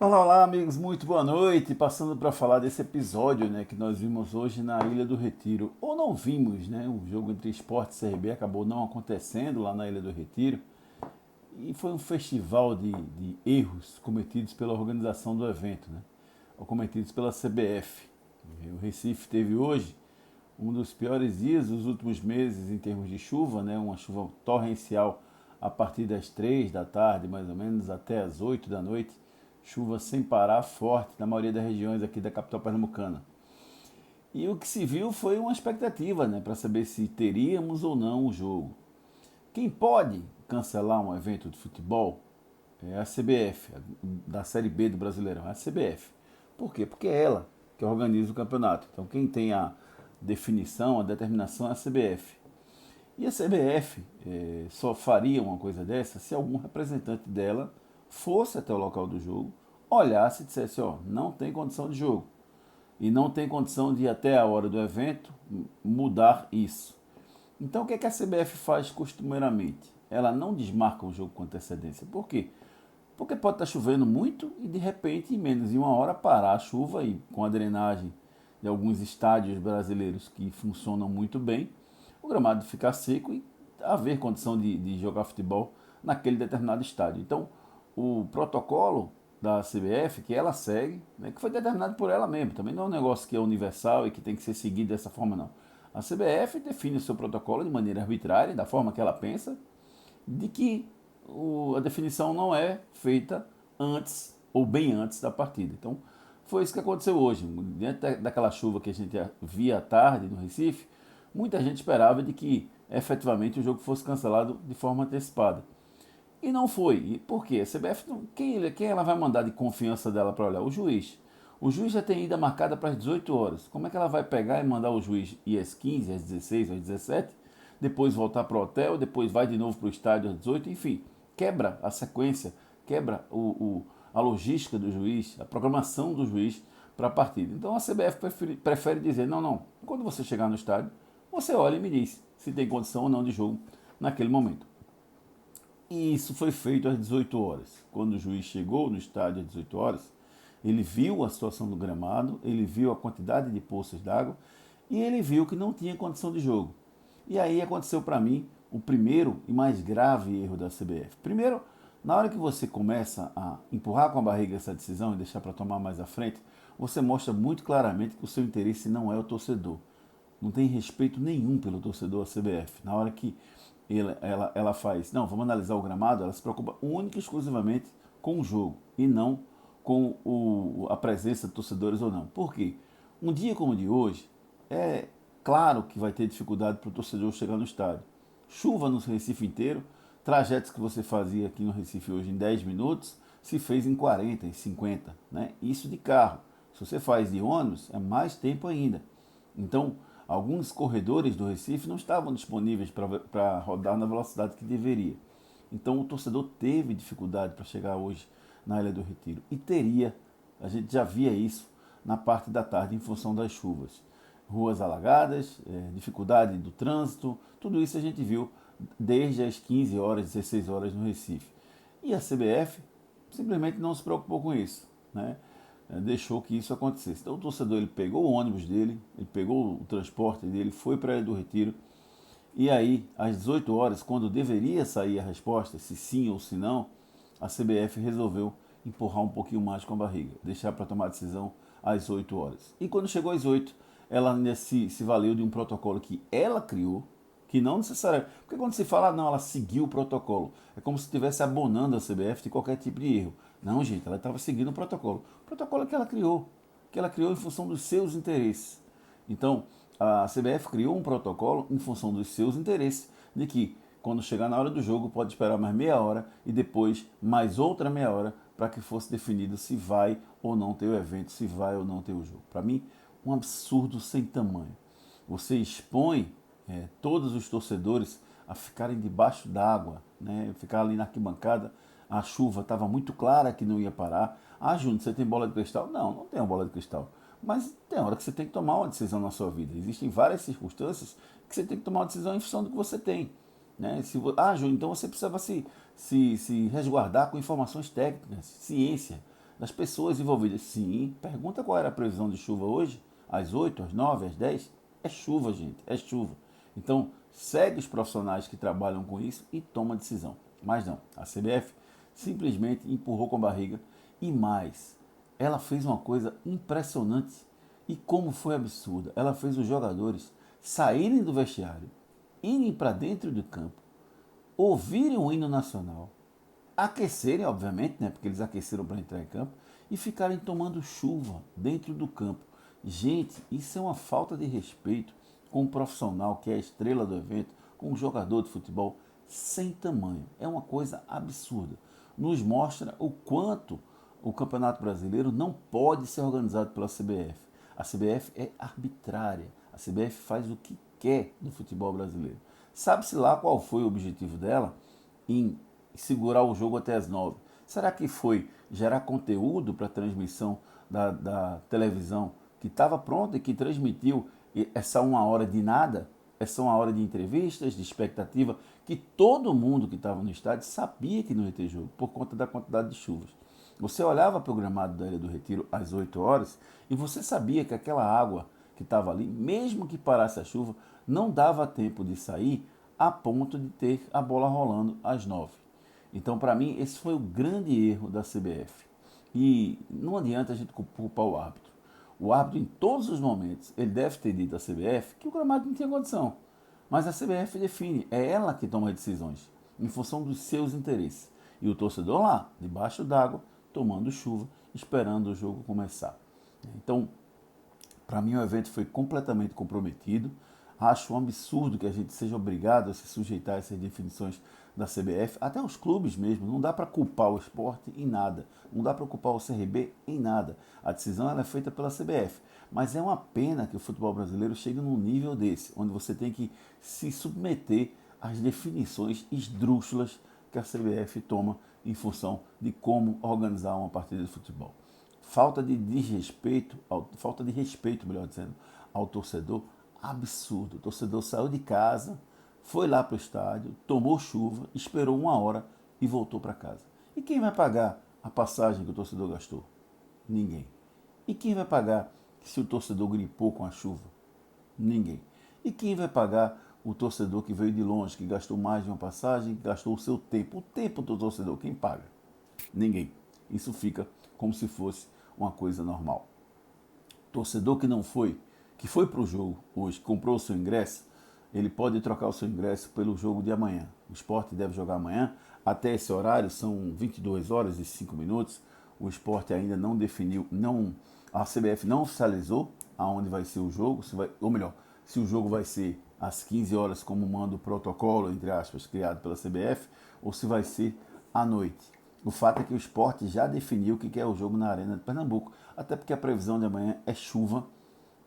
Olá, olá, amigos, muito boa noite. Passando para falar desse episódio, né, que nós vimos hoje na Ilha do Retiro. Ou não vimos, né? O jogo entre Sport e CRB acabou não acontecendo lá na Ilha do Retiro. E foi um festival de erros cometidos pela organização do evento, né? Ou cometidos pela CBF. O Recife teve hoje um dos piores dias dos últimos meses em termos de chuva, né? Uma chuva torrencial a partir das 3 da tarde, mais ou menos, até as 8 da noite. Chuva sem parar, forte, na maioria das regiões aqui da capital pernambucana. E o que se viu foi uma expectativa, né, para saber se teríamos ou não o jogo. Quem pode cancelar um evento de futebol é a CBF, da Série B do Brasileirão, é a CBF. Por quê? Porque é ela que organiza o campeonato. Então quem tem a definição, a determinação é a CBF. E a CBF só faria uma coisa dessa se algum representante dela fosse até o local do jogo, olhasse e dissesse, ó, não tem condição de jogo. E não tem condição de ir até a hora do evento mudar isso. Então o que, é que a CBF faz costumeiramente? Ela não desmarca o jogo com antecedência. Por quê? Porque pode estar chovendo muito e de repente, em menos de uma hora, parar a chuva e com a drenagem de alguns estádios brasileiros que funcionam muito bem, o gramado ficar seco e haver condição de jogar futebol naquele determinado estádio. Então, o protocolo da CBF, que ela segue, né, que foi determinado por ela mesma, também não é um negócio que é universal e que tem que ser seguido dessa forma, não. A CBF define o seu protocolo de maneira arbitrária, da forma que ela pensa, de que a definição não é feita antes ou bem antes da partida. Então, foi isso que aconteceu hoje. Diante daquela chuva que a gente via à tarde no Recife, muita gente esperava de que efetivamente o jogo fosse cancelado de forma antecipada. E não foi. E por quê? A CBF, quem ela vai mandar de confiança dela para olhar? O juiz. O juiz já tem ida marcada para as 18 horas. Como é que ela vai pegar e mandar o juiz ir às 15, às 16, às 17, depois voltar para o hotel, depois vai de novo para o estádio às 18, enfim, quebra a sequência, quebra a logística do juiz, a programação do juiz para a partida. Então a CBF prefere dizer, não, não, quando você chegar no estádio, você olha e me diz se tem condição ou não de jogo naquele momento. E isso foi feito às 18 horas. Quando o juiz chegou no estádio às 18 horas, ele viu a situação do gramado, ele viu a quantidade de poças d'água e ele viu que não tinha condição de jogo. E aí aconteceu para mim o primeiro e mais grave erro da CBF. Primeiro, na hora que você começa a empurrar com a barriga essa decisão e deixar para tomar mais à frente, você mostra muito claramente que o seu interesse não é o torcedor. Não tem respeito nenhum pelo torcedor a CBF. Na hora que ela faz, não, vamos analisar o gramado, ela se preocupa única e exclusivamente com o jogo e não com a presença de torcedores ou não. Por quê? Um dia como o de hoje, é claro que vai ter dificuldade para o torcedor chegar no estádio. Chuva no Recife inteiro, trajetos que você fazia aqui no Recife hoje em 10 minutos, se fez em 40, em 50, né? Isso de carro. Se você faz de ônibus, é mais tempo ainda. Então, alguns corredores do Recife não estavam disponíveis para rodar na velocidade que deveria. Então, o torcedor teve dificuldade para chegar hoje na Ilha do Retiro. E teria, a gente já via isso na parte da tarde em função das chuvas. Ruas alagadas, dificuldade do trânsito, tudo isso a gente viu desde as 15 horas, 16 horas no Recife. E a CBF simplesmente não se preocupou com isso, né? Deixou que isso acontecesse. Então o torcedor ele pegou o ônibus dele, ele pegou o transporte dele, foi para a Ilha do Retiro, e aí às 18 horas, quando deveria sair a resposta, se sim ou se não, a CBF resolveu empurrar um pouquinho mais com a barriga, deixar para tomar a decisão às 8 horas. E quando chegou às 8, ela ainda se valeu de um protocolo que ela criou, que não necessariamente. Porque quando se fala, não, ela seguiu o protocolo, é como se estivesse abonando a CBF de qualquer tipo de erro. Não, gente, ela estava seguindo o protocolo. O protocolo é que ela criou em função dos seus interesses. Então, a CBF criou um protocolo em função dos seus interesses, de que quando chegar na hora do jogo pode esperar mais meia hora e depois mais outra meia hora para que fosse definido se vai ou não ter o evento, se vai ou não ter o jogo. Para mim, um absurdo sem tamanho. Você expõe todos os torcedores a ficarem debaixo d'água, né? Ficar ali na arquibancada, a chuva estava muito clara que não ia parar. Ah, Júnior, você tem bola de cristal? Não, não tenho bola de cristal. Mas tem hora que você tem que tomar uma decisão na sua vida. Existem várias circunstâncias que você tem que tomar uma decisão em função do que você tem. Né? Júnior, então você precisava se resguardar com informações técnicas, ciência. das pessoas envolvidas. Sim, pergunta qual era a previsão de chuva hoje, às 8, às 9, às 10. É chuva, gente, é chuva. Então, segue os profissionais que trabalham com isso e toma decisão. Mas não, a CBF simplesmente empurrou com a barriga e mais, ela fez uma coisa impressionante e como foi absurda. Ela fez os jogadores saírem do vestiário, irem para dentro do campo, ouvirem o hino nacional, aquecerem, obviamente, né, porque eles aqueceram para entrar em campo, e ficarem tomando chuva dentro do campo. Gente, isso é uma falta de respeito com o profissional que é a estrela do evento, com o jogador de futebol sem tamanho. É uma coisa absurda. Nos mostra o quanto o Campeonato Brasileiro não pode ser organizado pela CBF. A CBF é arbitrária. A CBF faz o que quer no futebol brasileiro. Sabe-se lá qual foi o objetivo dela em segurar o jogo até as 9? Será que foi gerar conteúdo para a transmissão da televisão que estava pronta e que transmitiu essa 1 hora de nada? Essa 1 hora de entrevistas, de expectativa, que todo mundo que estava no estádio sabia que não ia ter jogo, por conta da quantidade de chuvas. Você olhava para o gramado da Ilha do Retiro às 8 horas e você sabia que aquela água que estava ali, mesmo que parasse a chuva, não dava tempo de sair a ponto de ter a bola rolando às 9. Então, para mim, esse foi o grande erro da CBF. E não adianta a gente culpar o árbitro. O árbitro, em todos os momentos, ele deve ter dito à CBF que o gramado não tinha condição. Mas a CBF define, é ela que toma as decisões, em função dos seus interesses. E o torcedor lá, debaixo d'água, tomando chuva, esperando o jogo começar. Então, para mim, o evento foi completamente comprometido. Acho um absurdo que a gente seja obrigado a se sujeitar a essas definições da CBF, até os clubes mesmo. Não dá para culpar o esporte em nada, não dá para culpar o CRB em nada. A decisão ela é feita pela CBF. Mas é uma pena que o futebol brasileiro chegue num nível desse, onde você tem que se submeter às definições esdrúxulas que a CBF toma em função de como organizar uma partida de futebol. Falta de desrespeito, falta de respeito, melhor dizendo, ao torcedor, absurdo. O torcedor saiu de casa, foi lá para o estádio, tomou chuva, esperou 1 hora e voltou para casa. E quem vai pagar a passagem que o torcedor gastou? Ninguém. E quem vai pagar se o torcedor gripou com a chuva? Ninguém. E quem vai pagar o torcedor que veio de longe, que gastou mais de uma passagem, que gastou o seu tempo? O tempo do torcedor, quem paga? Ninguém. Isso fica como se fosse uma coisa normal. Torcedor que não foi, que foi para o jogo hoje, comprou o seu ingresso, ele pode trocar o seu ingresso pelo jogo de amanhã. O Sport deve jogar amanhã. Até esse horário são 22 horas e 5 minutos. O Sport ainda não definiu, a CBF não oficializou aonde vai ser o jogo, ou melhor, se o jogo vai ser às 15 horas, como manda o protocolo, entre aspas, criado pela CBF, ou se vai ser à noite. O fato é que o Sport já definiu o que é o jogo na Arena de Pernambuco, até porque a previsão de amanhã é chuva,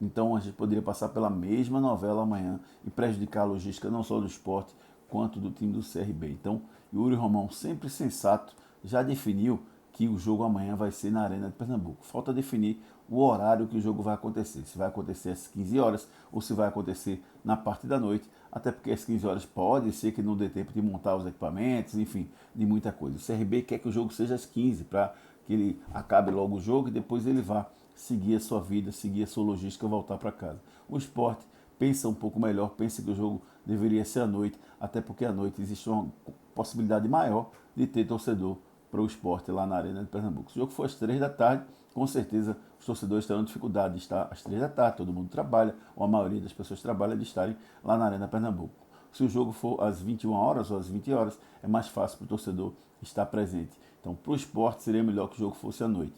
então a gente poderia passar pela mesma novela amanhã e prejudicar a logística não só do Sport, quanto do time do CRB. Então, Yuri Romão, sempre sensato, já definiu que o jogo amanhã vai ser na Arena de Pernambuco. Falta definir o horário que o jogo vai acontecer. Se vai acontecer às 15 horas ou se vai acontecer na parte da noite. Até porque às 15 horas pode ser que não dê tempo de montar os equipamentos, enfim, de muita coisa. O CRB quer que o jogo seja às 15 para que ele acabe logo o jogo e depois ele vá seguir a sua vida, seguir a sua logística, voltar para casa. O Sport pensa um pouco melhor, pensa que o jogo deveria ser à noite, até porque à noite existe uma possibilidade maior de ter torcedor para o Sport lá na Arena de Pernambuco. Se o jogo for às 3 da tarde, com certeza os torcedores terão dificuldade de estar às 3 da tarde, todo mundo trabalha, ou a maioria das pessoas trabalha, de estarem lá na Arena Pernambuco. Se o jogo for às 21 horas ou às 20 horas, é mais fácil para o torcedor estar presente. Então, para o Sport seria melhor que o jogo fosse à noite.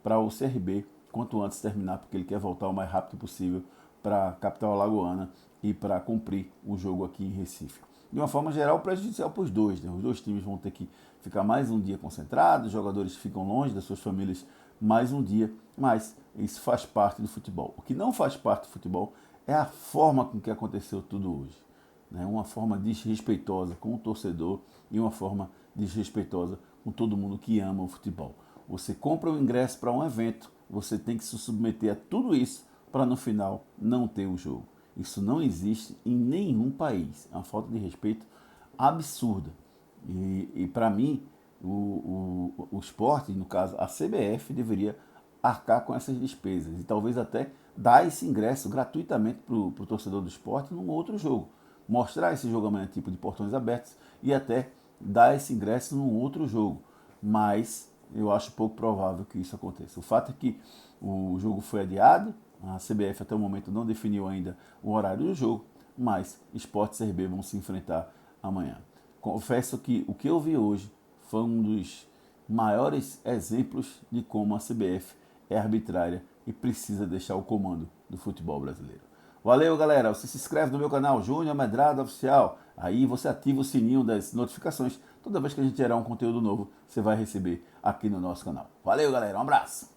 Para o CRB, quanto antes terminar, porque ele quer voltar o mais rápido possível para a capital alagoana e para cumprir o jogo aqui em Recife. De uma forma geral, prejudicial para os dois. Né? Os dois times vão ter que ficar mais um dia concentrados, os jogadores ficam longe das suas famílias mais um dia, mas isso faz parte do futebol. O que não faz parte do futebol é a forma com que aconteceu tudo hoje. Né? Uma forma desrespeitosa com o torcedor e uma forma desrespeitosa com todo mundo que ama o futebol. Você compra o ingresso para um evento, você tem que se submeter a tudo isso para no final não ter o jogo. Isso não existe em nenhum país. É uma falta de respeito absurda. E para mim, o Sport, no caso a CBF, deveria arcar com essas despesas e talvez até dar esse ingresso gratuitamente para o torcedor do Sport num outro jogo. Mostrar esse jogo amanhã tipo de portões abertos e até dar esse ingresso num outro jogo. Mas eu acho pouco provável que isso aconteça. O fato é que o jogo foi adiado, a CBF até o momento não definiu ainda o horário do jogo, mas Sport e CRB vão se enfrentar amanhã. Confesso que o que eu vi hoje foi um dos maiores exemplos de como a CBF é arbitrária e precisa deixar o comando do futebol brasileiro. Valeu, galera. Você se inscreve no meu canal Júnior Medrado Oficial. Aí você ativa o sininho das notificações. Toda vez que a gente gerar um conteúdo novo, você vai receber aqui no nosso canal. Valeu, galera. Um abraço.